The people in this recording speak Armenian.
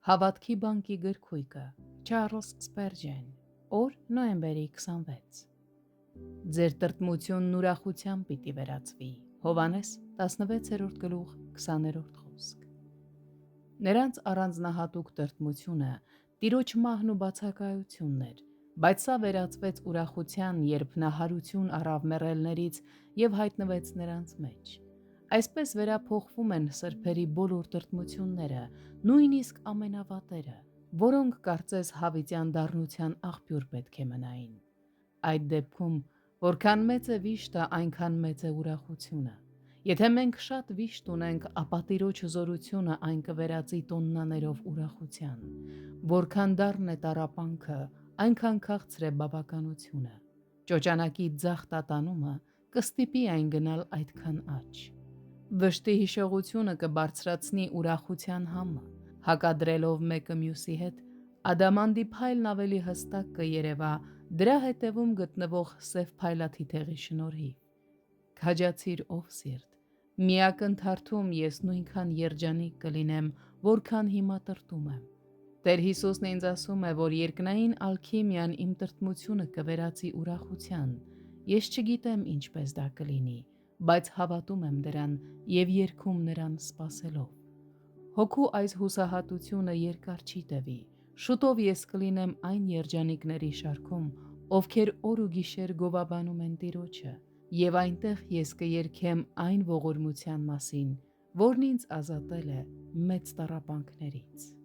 Հավատքի բանկի գրքույկը Չարլզ Սպերջեն, օր նոյեմբերի 26։ Ձեր տրտմությունն ուրախության պիտի վերածվի։ Հովանես 16-րդ գլուխ 20-րդ խոսք։ Նրանց առանձնահատուկ տրտմությունը Տիրոջ մահն ու բացակայությունն էր, բայց սա վերածվեց ուրախության, երբ նա հարություն առավ մեռելներից և հայտնվեց նրանց մեջ։ Այսպես վերափոխվում են սրբերի բոլոր տրտմությունները, նույնիսկ ամենավատերը, որոնք կարծես հավիտյան դառնության աղբյուր պետք է մնային։ Այդ դեպքում, որքան մեծ է վիշտը, այնքան մեծ է ուրախությունը։ Եթե մենք շատ վիշտ ունենք, ապա Տիրոջ զորությունը այն կվերածի տոննաներով ուրախության։ Որքան դառն է տառապանքը, այնքան քաղցր է բավականությունը։ Ճոճանակի ձախ տատանումը կստիպի այն գնալ այդքան աջ։ Վշտի հիշողությունը կբարձրացնի ուրախության համը, հակադրելով մեկը մյուսի հետ, ադամանդի փայլն ավելի հստակ կերևա դրա հետևում գտնվող սև փայլաթիթեղի շնորհիվ։ Քաջացիր ով սիրտ, մի ակնթարթում ես նույնքան երջանիկ կլինեմ, որքան հիմա տրտում եմ։ Տեր Հիսուսն ինձ ասում է, որ երկնային ալքիմիան իմ տրտմությունը կվերածի ուրախության։ Ես չգիտեմ ինչպես դա կլինի, բայց հավատում եմ դրան և երգում նրան սպասելով։ Հոգու այս հուսահատությունը երկար չի տևի, շուտով ես կլինեմ այն երջանիկների շարքում, ովքեր օր ու գիշեր գովաբանում են Տիրոջը, և այնտեղ ես կերգեմ այն ողորմության մասին, որն ինձ ազատել է մեծ տառապանքներից։